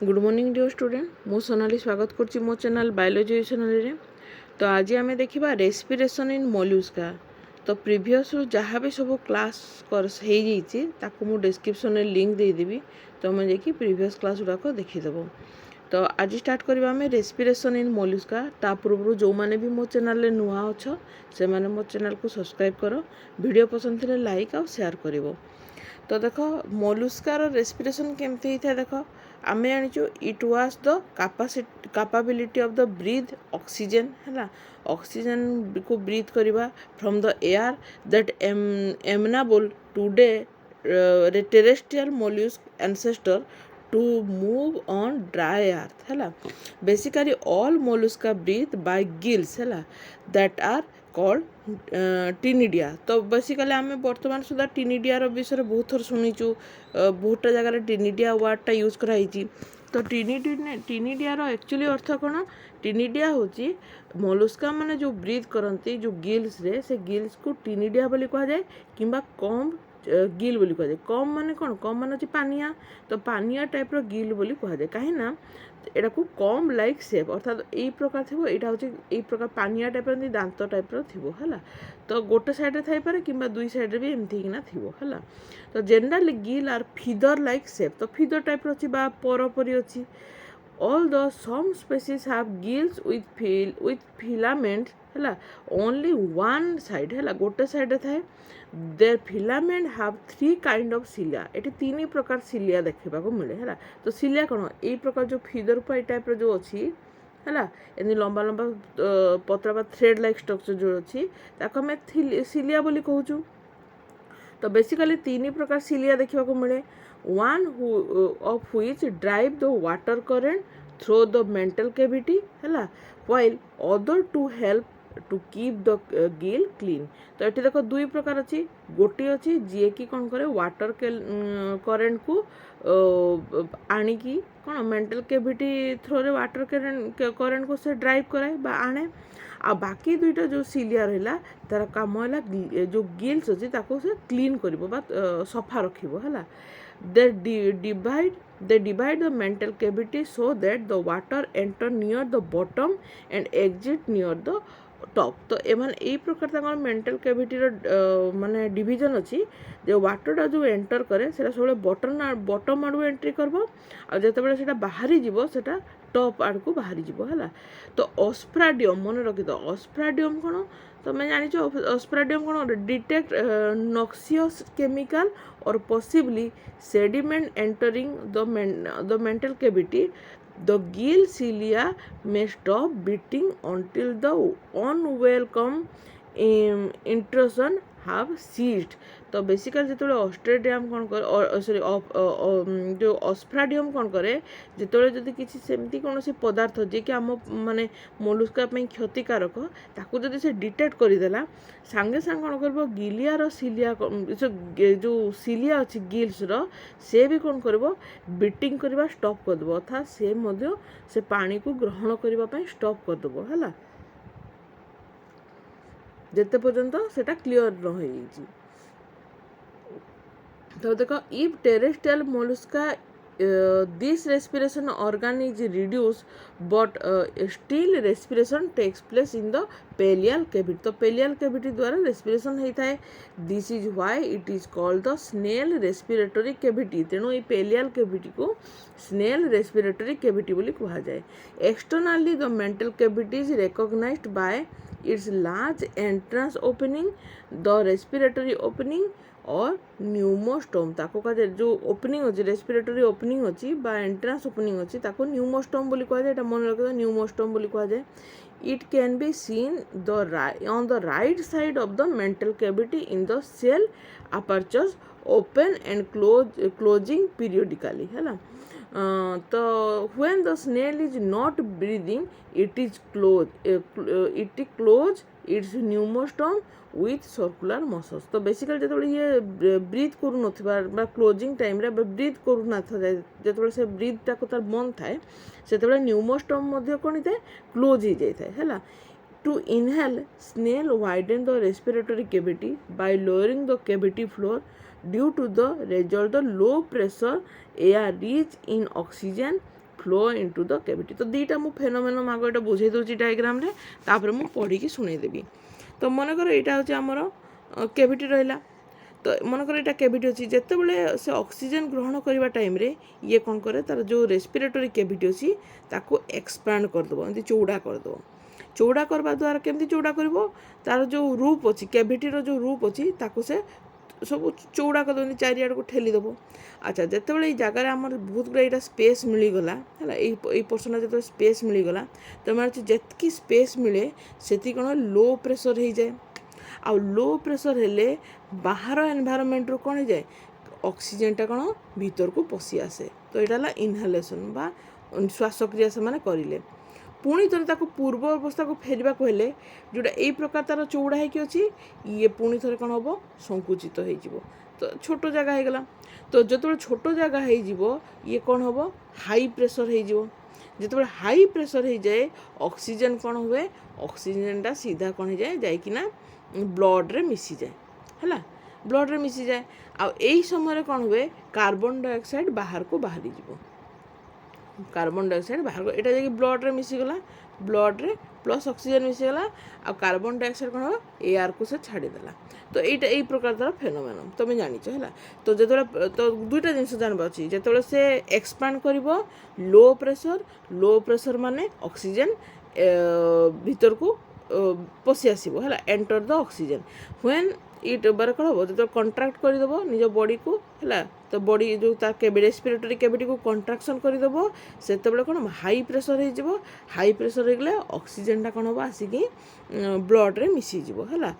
Good morning dear student मु सोनाली स्वागत करछि मो चैनल बायोलॉजी चैनल रे। तो आज आम देखा रेस्पिरेशन इन मोलुस्का। तो प्रीवियस जहाँ भी सब क्लास कर मु डिस्क्रिप्शन में लिंक देदेवी तो मैं जाकि प्रीवियस क्लास गुड़ाक देखीदेव। तो आज स्टार्ट करवा आम रेस्पिरेशन इन मोलुस्का। ता पूर्व जो मैंने भी मो चैनल नुआ अच्छ से मैंने मो चैनल को सब्सक्राइब कर वीडियो पसंद थे लाइक और शेयर कर। तो देख मोलुस्कार रेस्पिरेशन केमती होता है देख आम जाचु it was the capability of the breathe oxygen है ऑक्सीजन को ब्रीथ करवा from the air that amenable today terrestrial mollusc ancestor to move on dry earth है basically all Mollusca breathe by gills है दैट आर कॉल्ड टिनिडिया। तो basically आम बर्तमान सुधा टिनिडिया विषय बहुत थर शुणीचु बहुत जगह टिनिडिया वर्डटा यूज कराई। तो टिनिडिया एक्चुअली अर्थ कौन टिनिडिया हूँ मोलुस्का माने जो ब्रीथ करती जो गिल्स रे से गिल्स को टिनिडिया बोली कहा जाए कि कम गिल बोली कह जाए। कम माने कौन कम मान अच्छे पानिया तो पानिया टाइप रो गिल बोली कह जाए कहीं ना एटा को कम लाइक सेप अर्थात यही प्रकार थी यहाँ हूँ यही प्रकार पानिया टाइप दांत टाइप है तो गोटे साइड थी पारे कि दुई साइड भी एमती थी है। तो generally gill are feather like shape तो फिदर टाइप अच्छी परपरी अच्छी although some species have gills with filaments है only one side है गोटे साइड थाए their filament have three kind of cilia eighty तीन प्रकार सिलिया देखा मिले है। तो सिलिया कौन यही प्रकार जो फिदर पाई टाइप जो अच्छी है एमती लंबा लंबा पतला बा थ्रेड लाइक स्ट्रक्चर जो अच्छी आम सिलिया बोली कहूँ। तो बेसिकली तीन प्रकार सिलिया देखा मिले one of which drive the water current through the mental cavity है while other to help to keep the gill clean। तो ये देख दुई प्रकार अच्छी गोटी अच्छी जी कि कौन करे वाटर करेंट को आणिकी कौन मेंटल केविटी थ्रो रे वाटर करेंट को से ड्राइव कराए बा आने आ बाकी दुईटा जो सिलिया रहा तार काम है जो गिल्स अच्छी से क्लीन कर सफा रखिबो है। They divide the mental cavity so that the water enter near the bottom and exit near the top. तो एमान यही प्रकार मेंटल कैविटीर माने डिवीजन अच्छी जो वाटरटा जो एंटर करे से सब बटम आड़ू एंट्री करब आ जिते से बाहरी जीव से टॉप आड़ को बाहरी जीव है। तो ऑस्प्राडियम मन रखी तो ऑस्प्राडियम कौन तो मैं जानी ऑस्प्राडियम कौन डिटेक्ट नॉक्सियस केमिकल और possibly sediment entering the mantle cavity the gill cilia may stop beating until the unwelcome intrusion have ceased। तो बेसिकली जो ऑस्ट्रेडियम कौन कर सॉरी जो ऑस्प्राडियम कौन करे जो जदि किसी सेमती कौन सी पदार्थ जे कि आम माने मोलुस्का क्षतिकारक ताकू जदि से डिटेक्ट करदेला सांगे सांगे कौन कर गिलियार सिलिया जो सिलिया अच्छी गिल्स से भी कौन कर बीटिंग करवा स्टॉप करदेव अर्थात से पानी को ग्रहण करने स्टॉप करदेव है जिते पर्यंत सेटा क्लियर रही। तो देखो if terrestrial Mollusca this respiration organ is reduced but still respiration takes place in the pallial cavity। तो pallial cavity द्वारा respiration होता है। This is why it is called the snail respiratory cavity। तेणु ये pallial cavity को snail respiratory cavity बोली कहा जाए। Externally the mental cavity is recognized by its large entrance opening, the respiratory opening और न्यूमोस्टोम ताको का जो ओपनिंग अच्छी रेस्पिरेटरी ओपनिंग अच्छी बा एंट्रांस ओपनिंग अच्छी ताको न्यूमोस्टोम बोली कहा जाए। मन रखिए न्यूमोस्टोम बोली कहा जाए। It can be seen on the right side of the mantle cavity in the cell apertures open and closing periodically है। तो when the snail is not breathing it close its pneumostome with circular muscles। तो basically जो ये breathe करूँ closing time breathe करूना जो से ब्रीथटा को तार बंद थाए से न्यूमोस्टोम कौन था क्लोज हो जाए है। To inhale, snail widen the respiratory cavity by lowering the cavity floor due to the result of low pressure air rich in oxygen flow into the cavity. तो दुईटा मु फेनोमेनन आगे एटा बुझे दूची डायग्राम रे, तापर मु पढ़ी सुनै देबी। तो मन कर एटा होची हमर कैविटी रहला। तो मनकर यहाँ कैविटी अच्छी जिते बड़े से ऑक्सीजन ग्रहण करने टाइम रे ये कौन करे तार जो रेस्पिरेटरी कैविटी अच्छी ताको एक्सपैंड करदेव, एमती चौड़ा करदेव। चौड़ा करवा द्वारा केमती चौड़ा कर तार जो रूप अच्छी कैविटीर जो रूप अच्छी ताको से सब चौड़ा करदे चारिआड़ को ठेलीदेव। अच्छा जिते बड़े जगार आम बहुत गुड़ा यहाँ स्पेस मिलगला है, ये पोर्सन जो स्पेस मिलगला तो मैंने जितकी स्पेस मिले से कौन लो प्रेशर हो जाए। आ लो प्रेशर हेले बाहर एनवायरनमेंट रू कौन जाए ऑक्सीजनटा कौन भीतर को पशि आसे। तो यहाँ है इनहालेसन बा श्वासक्रिया से माने करिले। पुणी थरे ताको पूर्व अवस्था को फेरवा को हेले जोटा यही प्रकार तार चौड़ा है कि अच्छी ये पुणी थरे कौन हम संकुचित हो तो छोट जगह हो गला। तो जो छोट जगह हो ये कौन हम हाई प्रेशर हो जिते हाई प्रेशर हो जाए ऑक्सीजन कौन हुए ऑक्सीजनटा सीधा कौन हो जाए जाइकिना ब्लड रे मिसी जाए है, ब्लड रे मिसी जाए। आ यही समय कौन हुए कार्बन डाइऑक्साइड बाहर को बाहरी जीवो, कार्बन डाइऑक्साइड बाहर को यहाँ जाकि ब्लड रे मिसीगला, ब्लड रे प्लस ऑक्सीजन मिसीगला आ कार्बन डाइऑक्साइड कौन हो एयर को से छाड़ीदेला। तो यहाँ यही प्रकार तार फेनोमेनन तुम जानिच है। तो जो तो दुईटा जिन जानवा अच्छी जो से एक्सपांड कर लो प्रेशर माने ऑक्सीजन भीतर को पशि आसो है enter the oxygen when it बार कौन हम जो कंट्राक्ट करदेव निज बॉडी को है। तो बॉडी जो रेस्पिरेटरी कैविटी को कंट्राक्शन करदेव से कौन हाई प्रेशर हो हाई प्रेशर हो गले ऑक्सीजन कौन हम आसिकी ब्लड रे मिसीज है।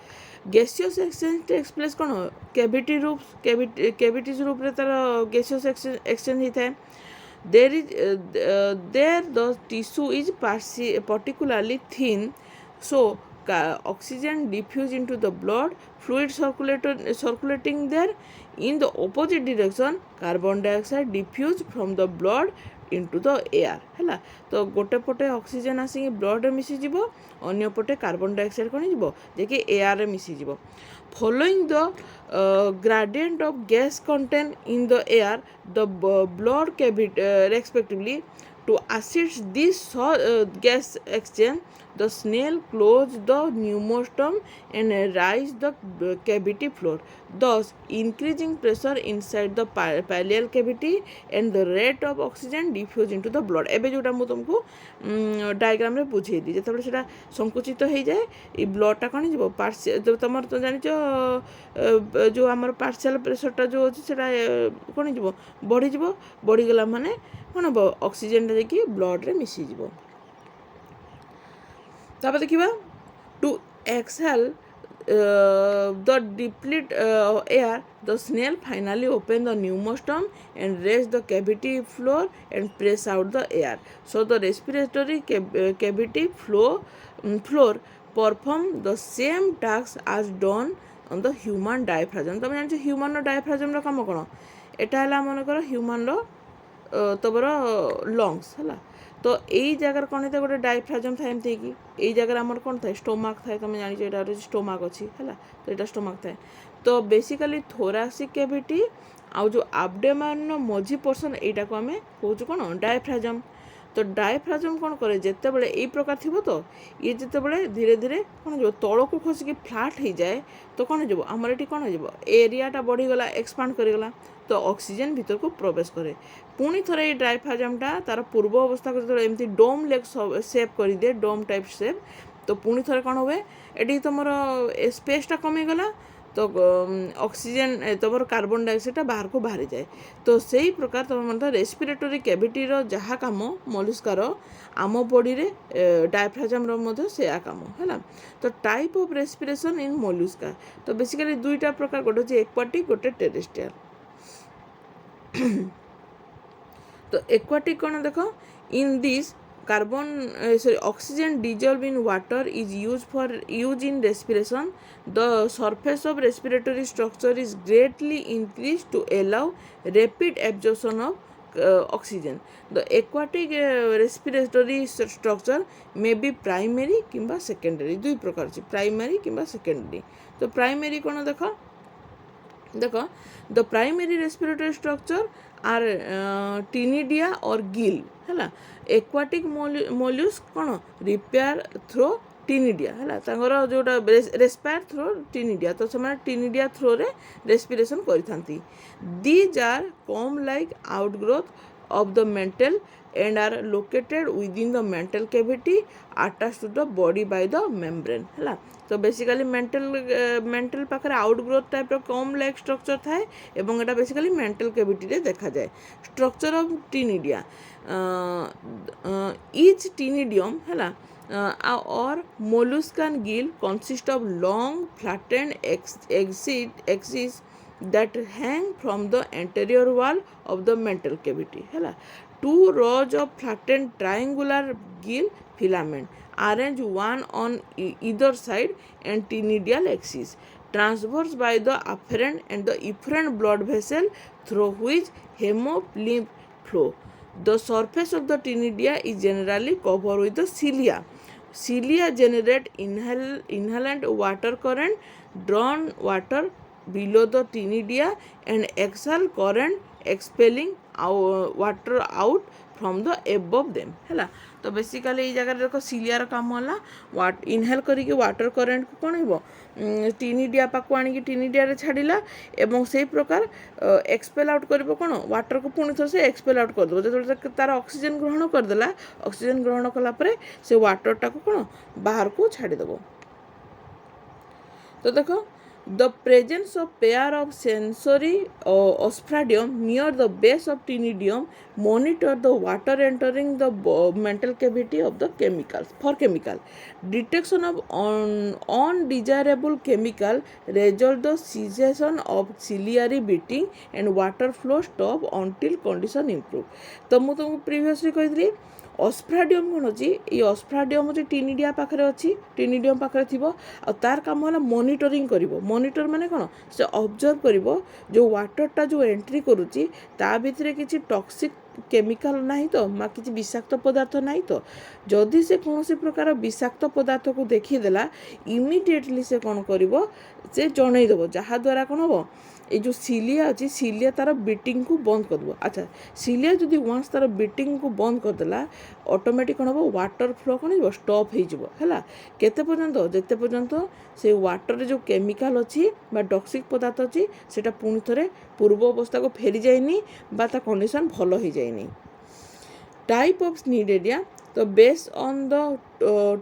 गैसियस एक्सचेंज टेक्स प्लेस कौन कैविटी रूप कैविटीज रूप रे तार गैसियस एक्सचेंज होता है। there the tissue is particularly thin, so oxygen diffuse into the blood fluid circulating there. In the opposite direction carbon dioxide diffuse from the blood into the air है। तो गोटे पटे oxygen आसिक blood रे मिसी जीवो, अन्य पटे कार्बन डाइऑक्साइड कौन जीवो जेकि एयर रे मिसी जीवो। Following the gradient of gas content in the air, the blood cavity respectively to assist this gas exchange, the snail close the pneumostom and raise the cavity floor, thus increasing pressure inside the pallial cavity and the rate of oxygen diffuse into the blood। एबे जोटा मु तुमको diagram रे बुझे दी जेते सेटा संकुचित हो जाए ये ब्लडटा कौन जीव पार्शियल तुम तो जानिच जो आमर पार्शियल प्रेशरटा जो अच्छी से कौन जीव बढ़ीगला माने कौन हम ऑक्सीजनटा जाकि ब्लड रे मिसीज। तापर देखा to exhale the depleted air, the snail finally open the pneumostom and raise the cavity floor and press out the air. So the respiratory cavity floor perform the same task as done on the human diaphragm। तुम जान human डायफ्राजम काम कौन यहाँ मन कर human तबर lungs है। तो यही जगार कौन है गोटे डायफ्राजम था एमती कि यही जगार आमर कौन था स्टोमाक था तुम जान यहाँ स्टोमाक अच्छी है। तो यहाँ स्टोमाक था। तो बेसिकली थोरासिक कैविटी आउ जो एब्डोमेन मझी पोर्सन यहाँ को आम कौन कौन डायफ्राजम। तो डायफ्राजम कौन करे जिते बड़े यही प्रकार थी तो ये जिते बड़े धीरे धीरे कौन जो तल को खसिकी फ्लाट हो जाए तो कौन हो आमर ये कौन हो एरियाटा बढ़ीगला एक्सपांड करगला तो ऑक्सीजन भीतर को प्रवेश करे। पुणी थे ये डायफ्राजमटा तार पूर्व अवस्था को जो एमती डोम लेग सेप कर दिए डोम टाइप सेप तो पुणी थे कौन हुए ये तुम स्पेसटा कमीगला तो ऑक्सीजन तुम कार्बन डाइऑक्साइड बाहर को बाहरी जाए। तो से ही प्रकार तुम मन रेस्पिरेटरी कैविटी जहाँ कम मलुस्कार आम बॉडी रे डायफ्राजम से कम है। तो टाइप ऑफ रेस्पिरेशन इन मलुस्का तो बेसिकली दुईटा प्रकार गोटे होची एक्वाटिक गोटे टेरेस्ट्रियल। तो एक्वाटिक कौन देख in this carbon oxygen dissolved in water is used in respiration. The surface of respiratory structure is greatly increased to allow rapid absorption of oxygen. The aquatic respiratory structure may be primary किंबा secondary दुई प्रकार से primary किंबा secondary। तो primary कौन देख the primary respiratory structure are ctenidia और gill है। एक्वाटिक मोल्युस्क कौन रिपेयर थ्रो टिनिडिया है जोटा रेस्पायर थ्रो टिनिडिया तो से टिनिडिया थ्रो रे रेस्पिरेशन करी। These are comb like outgrowth of the mantle and are located within the mantle cavity attached to the body by the membrane है। तो basically mental पाखरे outgrowth type कम like structure थाए एवं एटा basically mantle cavity रे देखा जाए। Structure of टिनिडिया each tinidium है or molluscan gill consist of long flattened axes that hang from the anterior wall of the mantle cavity है। Two rows of flattened triangular gill filament arranged one on either side and tinidial axis transverse by the afferent and the efferent blood vessel through which hemolymph flow. The surface of the tinidia is generally covered with the cilia. Cilia generate inhalant water current, drawn water below the tinidia and exhale current expelling water out from the above them है। तो basically ये जगह देखो सिलियार काम है inhale करिके water current को कौन हो टिनिडिया पाक आनिक टिनिडिया छाड़िला एवं से प्रकार एक्सपेल आउट कर कौन वाटर को पुणी थर से एक्सपेल आउट करदेव जो तार ऑक्सीजन ग्रहण करदेला ऑक्सीजन ग्रहण कलापर से वाटरटा को कौन बाहर को छाड़ीदेव। तो देखो the presence of pair of sensory osphradium near the base of tinidium monitor the water entering the mantle cavity of the chemicals for chemical detection of undesirable chemical result the cessation of ciliary beating and water flow stop until condition improve। तो मुझे तुमको previously कही अस्फ्राडियम कौन अच्छी ये अस्फ्राडियम हूँ टिनिडिया पाखे अच्छी टिनिडियम पाखे थी तार कम है मॉनिटरिंग करिवो मॉनिटर माने कौन से ऑब्जर्व करिवो जो वाटरटा जो एंट्री करुच्ची ता भितर किसी टॉक्सिक केमिकल नहीं तो किसी विषाक्त पदार्थ नहीं तो जदि से कौन से प्रकार विषाक्त पदार्थ को देखीदेला इमिडिएटली से कौन करिवो से जनईदेव जहाँद्वारा कौन हम ये जो सिलिया अच्छी सिलिया तार बीटिंग को बंद करदेव। अच्छा सिलिया जदि वन्स तार बीटिंग को बंद करदेला ऑटोमेटिक कौन हम वाटर फ्लो कौन हो स्टॉप है केते पर्यंत जेते पर्यंत से वाटर जो केमिकल अच्छी टॉक्सिक पदार्थ अच्छी से पुणी थे पूर्व अवस्था को फेरी जाए कंडीशन भल हो जाए। टाइप ऑफ Cnidaria तो based on the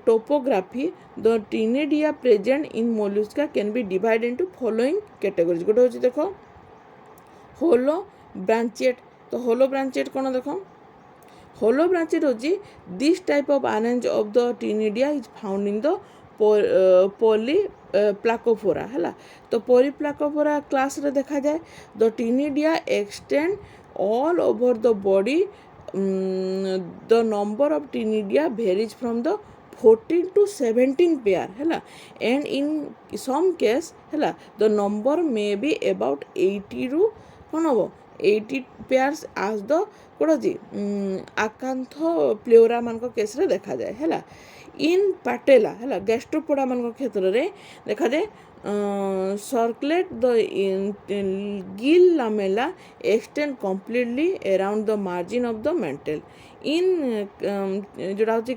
topography the Cnidaria present in Mollusca can be divide into following categories गोटे हूँ देख होलो ब्रांचेट तो होलो ब्रांचेट कौन देख होलो ब्रांचेट हूँ this type of arrange of the Cnidaria is found in the polyplacophora है। तो पॉलीप्लाकोफोरा क्लास रे देखा जाए the Cnidaria extend all over the body the number of Cnidaria varies from the 14 to 17 pair है and in some case है the number may be about 80 रू कौन हम 80 pairs as the कौन अच्छी आकांथ प्लेरा मान केस रे देखा जाए है। इन पाटेला है गैस्ट्रोपोडा मान क्षेत्र में देखा जाए circulate the gill lamella extend completely around the margin of the mantle in जोटा होची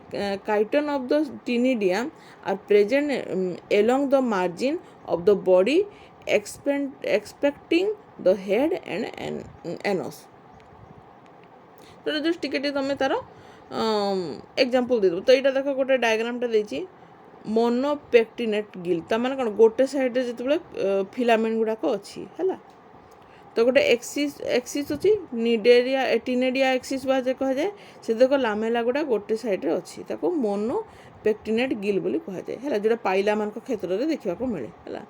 chiton of the Cnidaria are present along the margin of the body expecting the head and anus। तो just टिके तुम तार example दे दो। तो यहाँ देख गोटे डायग्रामटा देछि मोनोपेक्टिनेट गिल तार कौन गोटे साइड रे जिते फिलामेंट गुड़ाक अच्छी है। तो गोटे एक्सिस अच्छी टिनेडिया एक्सिस बा कह जाए से देख लामेला गुड़ा गोटे साइड रे अच्छी ताको मोनोपेक्टिनेट गिल बोली कह जाए है जोटा पाइला मान क्षेत्र में देखा मिले है।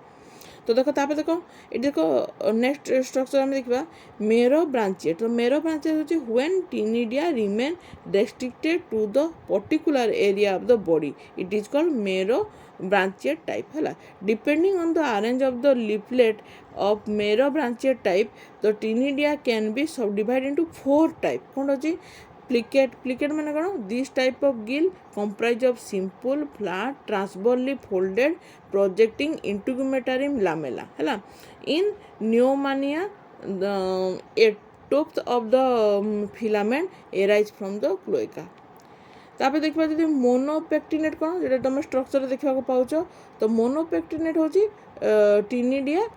तो देखो तापर देखो ये देखो नेक्स्ट स्ट्रक्चर आम देखा मेरो ब्रांचेट। तो मेरो ब्रांचेट होची when Cnidaria remain restricted to the particular area of the body it is called मेरो ब्रांचेट टाइप है। Depending on the arrange of the leaflet of मेरो ब्रांचेट type the Cnidaria can be subdivide into 4 type कौन अच्छी प्लिकेट माने कौन this type of gill comprise of simple flat transversely folded projecting integumentary lamella है। in pneumania a top of the filament arise from the cloaca. तापर देखा जब मोनोपेक्टिनेट कौन जो तुम स्ट्रक्चर देखा पाच तो मोनोपेक्टिनेट हूँ टीनिडिया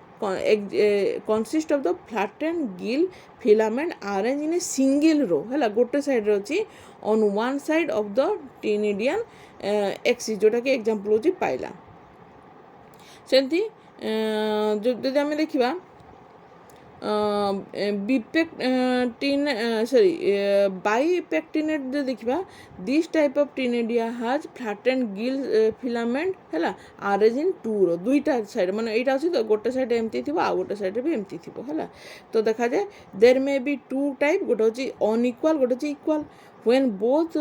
consist of the flattened gill filament arranged in a single row है गोटे साइड अच्छी on one side of the tinidian axis जोटा कि एग्जांपल होची पाइला सेंती जदि आमे देखिबा बिपेक्टिन सॉरी बाइपेक्टिनेट जो देखिबा this type of ctenidia has flattened gill filament हैला अरेंज इन टू रो दुईटा साइड माने एटा अछि तो गोटे साइड एमती थिबो आ गोटे साइड भी एमती थिबो हैला तो देखा जाए there may be two type गोटे अछि अनइक्वल गोटे अछि equal when both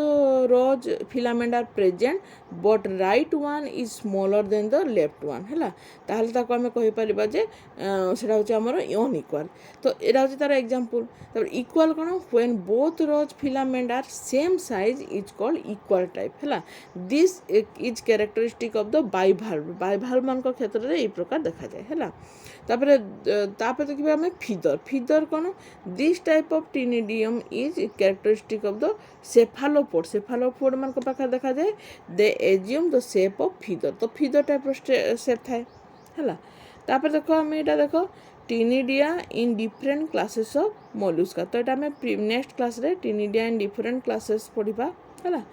rows filament are present but right one is smaller than the left one है ताहले ताको आमे कहि परिबा जे सेटा होची हमर अनइक्वल तो एटा होची तार एग्जांपल तब equal cone when both rows filament are same size is called equal type है this is characteristic of the bivalve मान को क्षेत्र रे ए प्रकार देखा जाय है तापर देखिबा हमें फीदर कोन this type of ctenidium is characteristic of the cephalopod मान को पाखा देखा जाए they assume the shape of feather तो फीदर टाइप शेप थाए है तापर देखो हमें एटा देखो ctenidia in different classes of Mollusca तो एटा हमें नेक्स्ट क्लास रे टिनिडिया इन डिफरेंट क्लासेस पढ़िबा है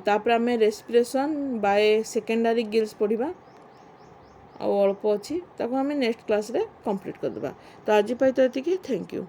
तापर हमें रेस्पिरेशन बाय सेकेंडरी गिल्स पढ़िबा और अल्प अच्छी ताको हमें नेक्स्ट क्लास रे कंप्लीट कर देबा तो आज पाई तो एतिकी थैंक यू।